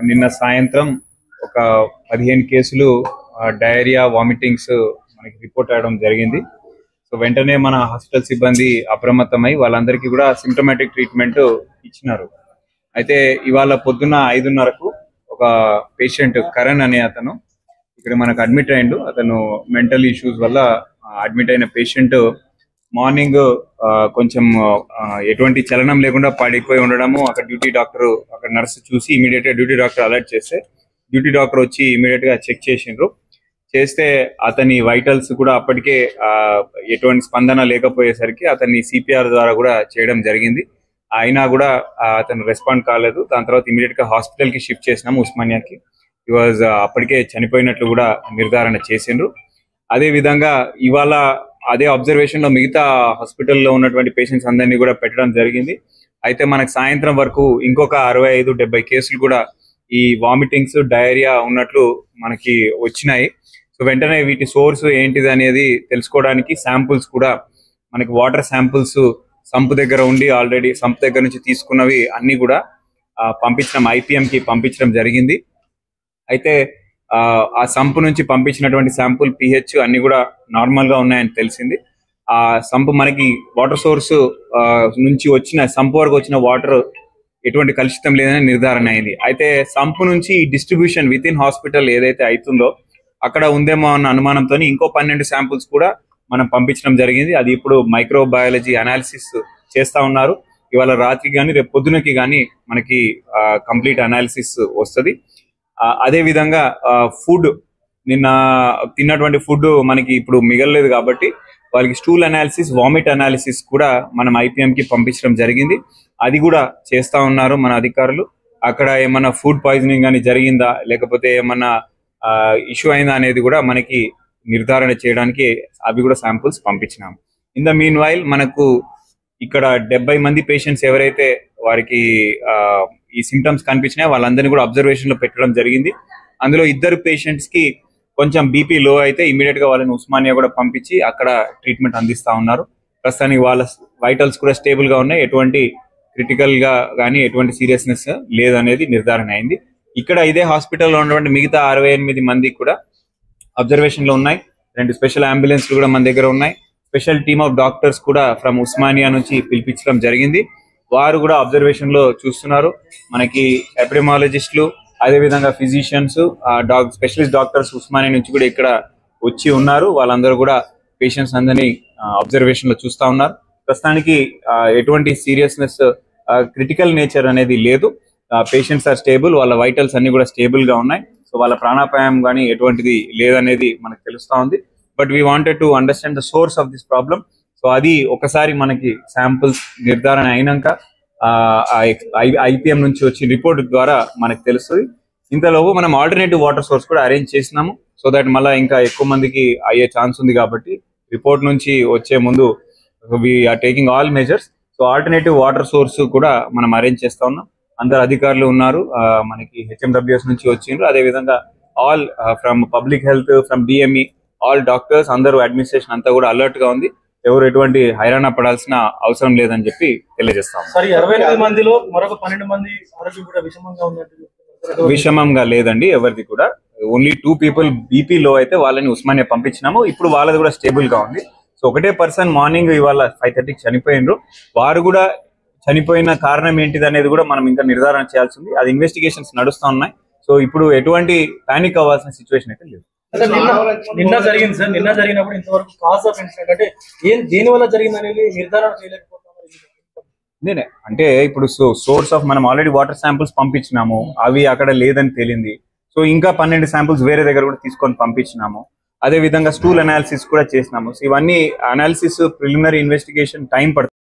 నిన్న సాయంత్రం ఒక 15 కేసులు డయేరియా వామిటింగ్స్ మనకి రిపోర్ట్ అవడం జరిగింది. సో వెంటనే మన హాస్పిటల్ సిబ్బంది అప్రమత్తమై వాళ్ళందరికీ కూడా సింప్టమాటిక్ ట్రీట్మెంట్ ఇచ్చినారు. అయితే ఇవాళ పొద్దున్న 5:30కు ఒక పేషెంట్ కరణ్ అనే అతను ఇక్కడ మనకు అడ్మిట్ అయ్యిండు. అతను మెంటల్ ఇష్యూస్ వల్ల అడ్మిట్ అయిన పేషెంట్ మార్నింగ్ కొంచెం ఎటువంటి చలనం లేకుండా పడిపోయి ఉండడము, అక్కడ డ్యూటీ డాక్టర్ అక్కడ నర్స్ చూసి ఇమీడియట్ గా డ్యూటీ డాక్టర్ అలర్ట్ చేస్తే డ్యూటీ డాక్టర్ వచ్చి ఇమీడియట్ గా చెక్ చేసిండ్రు. చేస్తే అతని వైటల్స్ కూడా అప్పటికే ఎటువంటి స్పందన లేకపోయేసరికి అతన్ని సిపిఆర్ ద్వారా కూడా చేయడం జరిగింది. అయినా కూడా అతను రెస్పాండ్ కాలేదు. దాని తర్వాత ఇమీడియట్ గా హాస్పిటల్ కి షిఫ్ట్ చేసినాము ఉస్మానియాకి. ఈ వాజ్ అప్పటికే చనిపోయినట్లు కూడా నిర్ధారణ చేసిండ్రు. అదే విధంగా ఇవాళ అదే అబ్జర్వేషన్ లో మిగతా హాస్పిటల్లో ఉన్నటువంటి పేషెంట్స్ అందరినీ కూడా పెట్టడం జరిగింది. అయితే మనకు సాయంత్రం వరకు ఇంకొక 65-70 కేసులు కూడా ఈ వామిటింగ్స్ డయేరియా ఉన్నట్లు మనకి వచ్చినాయి. సో వెంటనే వీటి సోర్స్ ఏంటిది అనేది తెలుసుకోవడానికి శాంపుల్స్ కూడా మనకి వాటర్ శాంపుల్స్ సంప్ దగ్గర ఉండి ఆల్రెడీ సంప్ దగ్గర నుంచి తీసుకున్నవి అన్ని కూడా పంపించడం IPM కి పంపించడం జరిగింది. అయితే ఆ సంపు నుంచి పంపించినటువంటి శాంపుల్ pH అన్ని కూడా నార్మల్ గా ఉన్నాయని తెలిసింది. ఆ సంపు మనకి వాటర్ సోర్స్ నుంచి వచ్చిన సంపు వరకు వచ్చిన వాటర్ ఎటువంటి కలుషితం లేదని నిర్ధారణ అయింది. అయితే సంపు నుంచి డిస్ట్రిబ్యూషన్ విత్ ఇన్ హాస్పిటల్ ఏదైతే అవుతుందో అక్కడ ఉందేమో అన్న అనుమానంతో ఇంకో 12 శాంపుల్స్ కూడా మనం పంపించడం జరిగింది. అది ఇప్పుడు మైక్రోబయాలజీ అనాలిసిస్ చేస్తా ఉన్నారు. ఇవాళ రాత్రికి కానీ రేపు పొద్దునకి కానీ మనకి కంప్లీట్ అనాలిసిస్ వస్తుంది. అదే విధంగా ఫుడ్ నిన్న తిన్నటువంటి ఫుడ్ మనకి ఇప్పుడు మిగలలేదు కాబట్టి వాళ్ళకి స్టూల్ అనాలిసిస్ వామిట్ అనాలిసిస్ కూడా మనం IPM కి పంపించడం జరిగింది. అది కూడా చేస్తా ఉన్నారు మన అధికారులు. అక్కడ ఏమన్నా ఫుడ్ పాయిజనింగ్ అని జరిగిందా లేకపోతే ఏమన్నా ఇష్యూ అయిందా అనేది కూడా మనకి నిర్ధారణ చేయడానికి అవి కూడా శాంపుల్స్ పంపించినాము. ఇన్ ద మీన్ వైల్ మనకు ఇక్కడ 70 మంది పేషెంట్స్ ఎవరైతే వారికి ఈ సిమ్టమ్స్ కనిపించినాయి వాళ్ళందరినీ కూడా అబ్జర్వేషన్ లో పెట్టడం జరిగింది. అందులో 2 పేషెంట్స్ కి కొంచెం బీపీ లో అయితే ఇమీడియట్ గా వాళ్ళని ఉస్మానియా కూడా పంపించి అక్కడ ట్రీట్మెంట్ అందిస్తా ఉన్నారు. ప్రస్తుతానికి వాళ్ళ వైటల్స్ కూడా స్టేబుల్ గా ఉన్నాయి. ఎటువంటి క్రిటికల్ గా కానీ ఎటువంటి సీరియస్నెస్ లేదనేది నిర్ధారణ అయింది. ఇక్కడ ఇదే హాస్పిటల్లో ఉన్నటువంటి మిగతా 68 మంది కూడా అబ్జర్వేషన్ లో ఉన్నాయి. 2 స్పెషల్ అంబులెన్స్ కూడా మన దగ్గర ఉన్నాయి. స్పెషల్ టీమ్ ఆఫ్ డాక్టర్స్ కూడా ఫ్రమ్ ఉస్మానియా నుంచి పిలిపించడం జరిగింది. వారు కూడా అబ్జర్వేషన్ లో చూస్తున్నారు. మనకి ఎపిడెమాలజిస్టులు అదేవిధంగా ఫిజిషియన్స్ స్పెషలిస్ట్ డాక్టర్స్ ఉస్మానియా నుంచి కూడా ఇక్కడ వచ్చి ఉన్నారు. వాళ్ళందరూ కూడా పేషెంట్స్ అందరినీ అబ్జర్వేషన్ లో చూస్తా ఉన్నారు. ప్రస్తుతానికి ఎటువంటి సీరియస్నెస్ క్రిటికల్ నేచర్ అనేది లేదు. Patients are stable. వాళ్ళ వైటల్స్ అన్ని కూడా స్టేబుల్ గా ఉన్నాయి. సో వాళ్ళ ప్రాణాపాయం కానీ ఎటువంటిది లేదనేది మనకు తెలుస్తా ఉంది. But we wanted to understand the source of this problem. So అది ఒకసారి మనకి శాంపుల్స్ నిర్ధారణ అయినాక IPM నుంచి వచ్చే రిపోర్ట్ ద్వారా మనకు తెలుస్తుంది. ఇంతలోపు మనం ఆల్టర్నేటివ్ వాటర్ సోర్స్ కూడా అరేంజ్ చేసినాము. సో దట్ మళ్ళీ ఇంకా ఎక్కువ మందికి అయ్యే ఛాన్స్ ఉంది కాబట్టి రిపోర్ట్ నుంచి వచ్చే ముందు we are taking all measures. So alternative water source కూడా మనం అరేంజ్ చేస్తా ఉన్నాం. అందరు అధికారులు ఉన్నారు. మనకి HMWS నుంచి వచ్చిండ్రు. అదేవిధంగా all from public health from DME all doctors అందరూ అడ్మినిస్ట్రేషన్ అంతా కూడా అలర్ట్ గా ఉంది. ఎవరు ఎటువంటి హైరాణ పడాల్సిన అవసరం లేదని చెప్పి తెలియజేస్తాం. విషమంగా లేదండి ఎవరిది కూడా. ఓన్లీ 2 people బీపీ లో అయితే వాళ్ళని ఉస్మానియా పంపించినాము. ఇప్పుడు వాళ్ళది కూడా స్టేబుల్ గా ఉంది. సో ఒకటే పర్సన్ మార్నింగ్ ఇవాళ 5:30కి చనిపోయినరు. వారు కూడా చనిపోయిన కారణం ఏంటిది అనేది కూడా మనం ఇంకా నిర్ధారణ చేయాల్సి ఉంది. అది ఇన్వెస్టిగేషన్స్ నడుస్తూ ఉన్నాయి. సో ఇప్పుడు ఎటువంటి పానిక్ అవ్వాల్సిన సిచ్యువేషన్ అయితే లేదు. నిన్న జరిగింది సార్. నిన్న జరిగినప్పుడు ఇంతవరకు కాజ్ ఆఫ్ ఇన్సిడెంట్ అంటే దేని వల్ల జరిగింది అనేది నిర్ధారణ చేయలేకపోతున్నాం. నేనే అంటే ఇప్పుడు సోర్స్ ఆఫ్ మనం ఆల్రెడీ వాటర్ శాంపుల్స్ పంపించినాము. అవి అక్కడ లేదని తేలింది. సో ఇంకా 12 శాంపుల్స్ వేరే దగ్గర కూడా తీసుకొని పంపించినాము. అదే విధంగా స్టూల్ అనాలిసిస్ కూడా చేసినాము. సో ఇవన్నీ అనాలిసిస్ ప్రిలిమినరీ ఇన్వెస్టిగేషన్ టైం పడుతుంది.